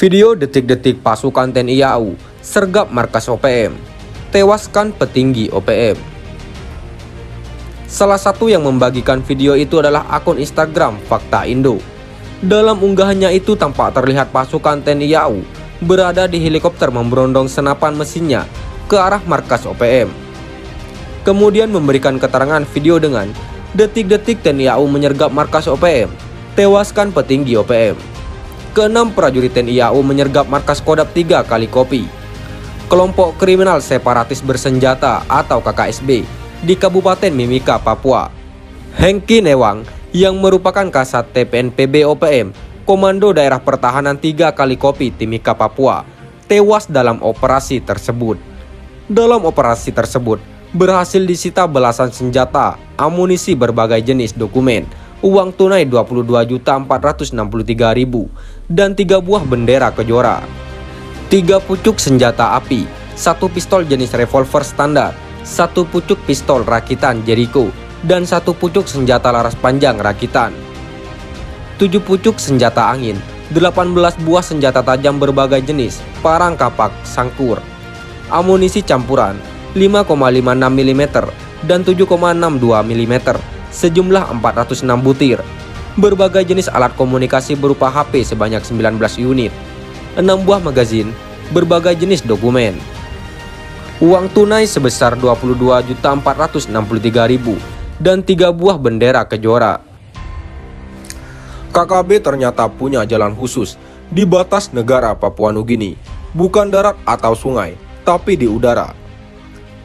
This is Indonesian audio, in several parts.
Video detik-detik pasukan TNI AU sergap markas OPM, tewaskan petinggi OPM. Salah satu yang membagikan video itu adalah akun Instagram Fakta Indo. Dalam unggahannya itu tampak terlihat pasukan TNI AU berada di helikopter memberondong senapan mesinnya ke arah markas OPM. Kemudian memberikan keterangan video dengan detik-detik TNI AU menyergap markas OPM, tewaskan petinggi OPM. Keenam prajurit TNI AU menyergap markas Kodam 3 Kali Kopi, kelompok kriminal separatis bersenjata atau KKSB di Kabupaten Mimika, Papua. Hengki Newang yang merupakan Kasat TPNPB OPM, Komando Daerah Pertahanan 3 Kali Kopi, Timika, Papua, tewas dalam operasi tersebut. Dalam operasi tersebut, berhasil disita belasan senjata, amunisi berbagai jenis, dokumen, uang tunai 22.463.000 dan 3 buah bendera Kejora, 3 pucuk senjata api, 1 pistol jenis revolver standar, 1 pucuk pistol rakitan Jericho, dan 1 pucuk senjata laras panjang rakitan, 7 pucuk senjata angin, 18 buah senjata tajam berbagai jenis, parang kapak, sangkur, amunisi campuran 5,56 mm dan 7,62 mm, sejumlah 406 butir, berbagai jenis alat komunikasi berupa HP sebanyak 19 unit, 6 buah magazin, berbagai jenis dokumen, uang tunai sebesar 22.463.000 dan 3 buah bendera Kejora. KKB ternyata punya jalan khusus di batas negara Papua Nugini, bukan darat atau sungai, tapi di udara.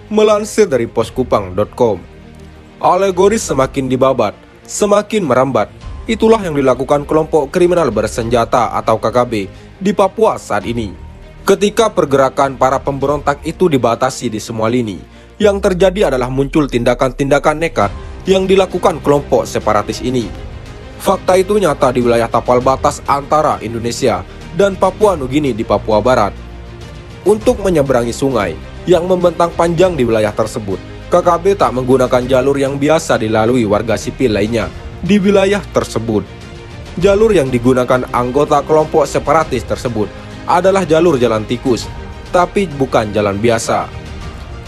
Melansir dari poskupang.com, alegoris semakin dibabat, semakin merambat. Itulah yang dilakukan kelompok kriminal bersenjata atau KKB di Papua saat ini. Ketika pergerakan para pemberontak itu dibatasi di semua lini, yang terjadi adalah muncul tindakan-tindakan nekat yang dilakukan kelompok separatis ini. Fakta itu nyata di wilayah tapal batas antara Indonesia dan Papua Nugini di Papua Barat. Untuk menyeberangi sungai yang membentang panjang di wilayah tersebut, KKB tak menggunakan jalur yang biasa dilalui warga sipil lainnya di wilayah tersebut. Jalur yang digunakan anggota kelompok separatis tersebut adalah jalur jalan tikus, tapi bukan jalan biasa.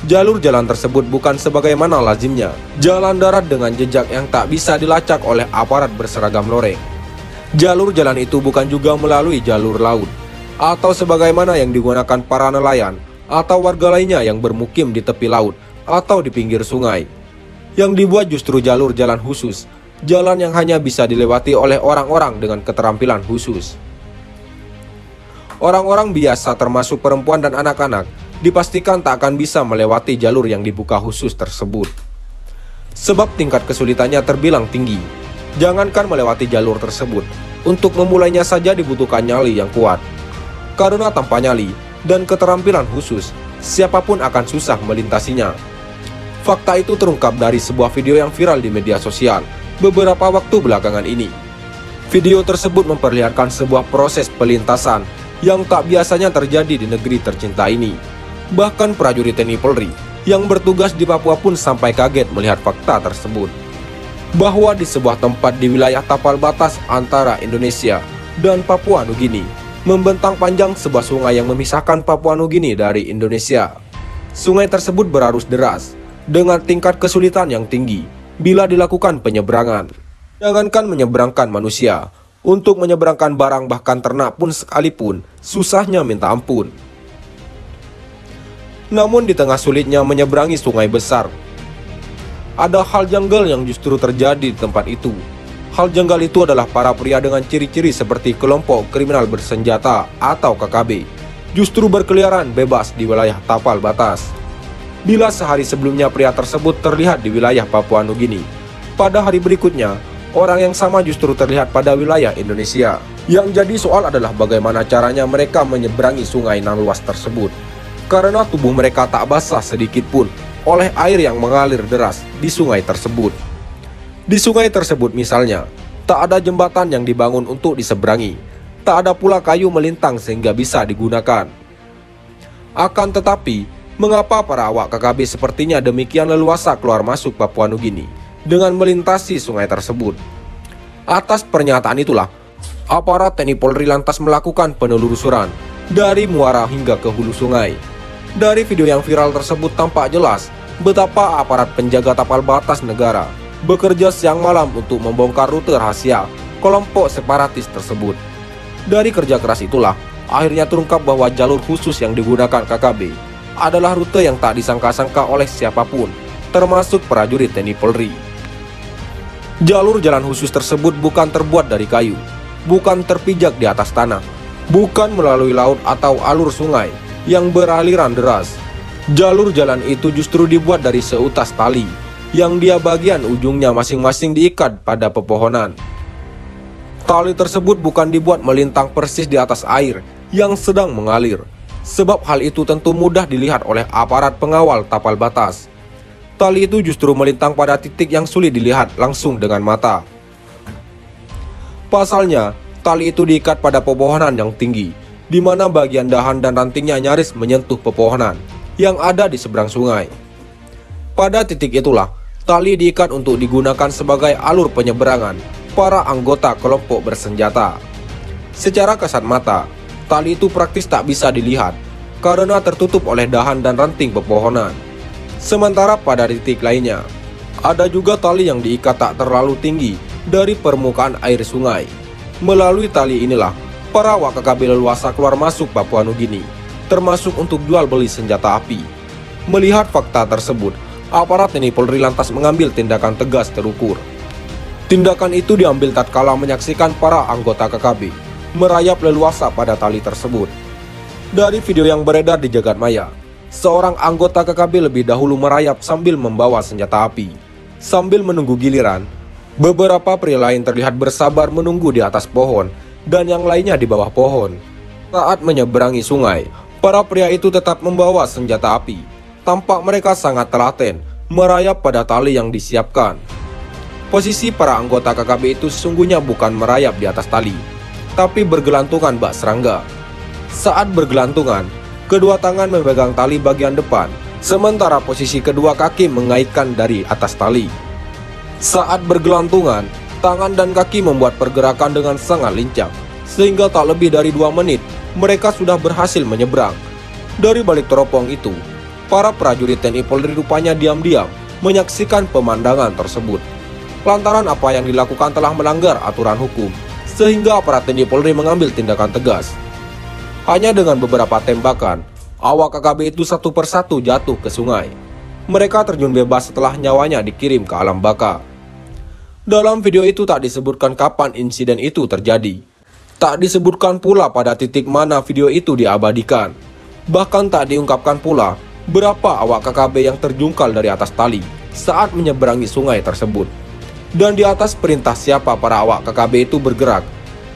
Jalur jalan tersebut bukan sebagaimana lazimnya jalan darat dengan jejak yang tak bisa dilacak oleh aparat berseragam loreng. Jalur jalan itu bukan juga melalui jalur laut, atau sebagaimana yang digunakan para nelayan atau warga lainnya yang bermukim di tepi laut atau di pinggir sungai. Yang dibuat justru jalur jalan khusus, jalan yang hanya bisa dilewati oleh orang-orang dengan keterampilan khusus. Orang-orang biasa termasuk perempuan dan anak-anak dipastikan tak akan bisa melewati jalur yang dibuka khusus tersebut, sebab tingkat kesulitannya terbilang tinggi. Jangankan melewati jalur tersebut, untuk memulainya saja dibutuhkan nyali yang kuat. Karena tanpa nyali dan keterampilan khusus, siapapun akan susah melintasinya. Fakta itu terungkap dari sebuah video yang viral di media sosial beberapa waktu belakangan ini. Video tersebut memperlihatkan sebuah proses pelintasan yang tak biasanya terjadi di negeri tercinta ini. Bahkan prajurit TNI Polri yang bertugas di Papua pun sampai kaget melihat fakta tersebut, bahwa di sebuah tempat di wilayah tapal batas antara Indonesia dan Papua Nugini membentang panjang sebuah sungai yang memisahkan Papua Nugini dari Indonesia. Sungai tersebut berarus deras dengan tingkat kesulitan yang tinggi bila dilakukan penyeberangan. Jangankan menyeberangkan manusia, untuk menyeberangkan barang bahkan ternak pun sekalipun susahnya minta ampun. Namun di tengah sulitnya menyeberangi sungai besar, ada hal janggal yang justru terjadi di tempat itu. Hal janggal itu adalah para pria dengan ciri-ciri seperti kelompok kriminal bersenjata atau KKB justru berkeliaran bebas di wilayah tapal batas. Bila sehari sebelumnya pria tersebut terlihat di wilayah Papua Nugini, pada hari berikutnya orang yang sama justru terlihat pada wilayah Indonesia. Yang jadi soal adalah bagaimana caranya mereka menyeberangi sungai nan luas tersebut, karena tubuh mereka tak basah sedikit pun oleh air yang mengalir deras di sungai tersebut. Di sungai tersebut misalnya, tak ada jembatan yang dibangun untuk diseberangi, tak ada pula kayu melintang sehingga bisa digunakan. Akan tetapi, mengapa para awak KKB sepertinya demikian leluasa keluar masuk Papua Nugini dengan melintasi sungai tersebut? Atas pernyataan itulah, Aparat TNI Polri lantas melakukan penelusuran dari muara hingga ke hulu sungai. Dari video yang viral tersebut tampak jelas betapa aparat penjaga tapal batas negara bekerja siang malam untuk membongkar rute rahasia kelompok separatis tersebut. Dari kerja keras itulah akhirnya terungkap bahwa jalur khusus yang digunakan KKB adalah rute yang tak disangka-sangka oleh siapapun, termasuk prajurit TNI Polri. Jalur jalan khusus tersebut bukan terbuat dari kayu, bukan terpijak di atas tanah, bukan melalui laut atau alur sungai yang beraliran deras. Jalur jalan itu justru dibuat dari seutas tali, yang dia bagian ujungnya masing-masing diikat pada pepohonan. Tali tersebut bukan dibuat melintang persis di atas air yang sedang mengalir, sebab hal itu tentu mudah dilihat oleh aparat pengawal tapal batas. Tali itu justru melintang pada titik yang sulit dilihat langsung dengan mata. Pasalnya, tali itu diikat pada pepohonan yang tinggi, di mana bagian dahan dan rantingnya nyaris menyentuh pepohonan yang ada di seberang sungai. Pada titik itulah, tali diikat untuk digunakan sebagai alur penyeberangan para anggota kelompok bersenjata. Secara kasat mata, tali itu praktis tak bisa dilihat karena tertutup oleh dahan dan ranting pepohonan. Sementara pada titik lainnya, ada juga tali yang diikat tak terlalu tinggi dari permukaan air sungai. Melalui tali inilah, para awak KKB leluasa keluar masuk Papua Nugini, termasuk untuk jual beli senjata api. Melihat fakta tersebut, aparat TNI Polri lantas mengambil tindakan tegas terukur. Tindakan itu diambil tatkala menyaksikan para anggota KKB merayap leluasa pada tali tersebut. Dari video yang beredar di jagat maya, seorang anggota KKB lebih dahulu merayap sambil membawa senjata api. Sambil menunggu giliran, beberapa pria lain terlihat bersabar menunggu di atas pohon dan yang lainnya di bawah pohon. Saat menyeberangi sungai, para pria itu tetap membawa senjata api. Tampak mereka sangat telaten merayap pada tali yang disiapkan. Posisi para anggota KKB itu sesungguhnya bukan merayap di atas tali, tapi bergelantungan bak serangga. Saat bergelantungan, kedua tangan memegang tali bagian depan, sementara posisi kedua kaki mengaitkan dari atas tali. Saat bergelantungan, tangan dan kaki membuat pergerakan dengan sangat lincah, sehingga tak lebih dari 2 menit, mereka sudah berhasil menyeberang. Dari balik teropong itu, para prajurit TNI Polri rupanya diam-diam menyaksikan pemandangan tersebut. Lantaran apa yang dilakukan telah melanggar aturan hukum, sehingga aparat TNI Polri mengambil tindakan tegas. Hanya dengan beberapa tembakan, awak KKB itu satu persatu jatuh ke sungai. Mereka terjun bebas setelah nyawanya dikirim ke alam baka. Dalam video itu tak disebutkan kapan insiden itu terjadi. Tak disebutkan pula pada titik mana video itu diabadikan. Bahkan tak diungkapkan pula berapa awak KKB yang terjungkal dari atas tali saat menyeberangi sungai tersebut. Dan di atas perintah siapa para awak KKB itu bergerak.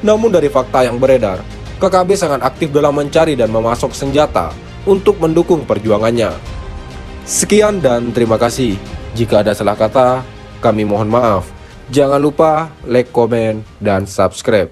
Namun dari fakta yang beredar, KKB sangat aktif dalam mencari dan memasok senjata untuk mendukung perjuangannya. Sekian dan terima kasih. Jika ada salah kata, kami mohon maaf. Jangan lupa like, komen, dan subscribe.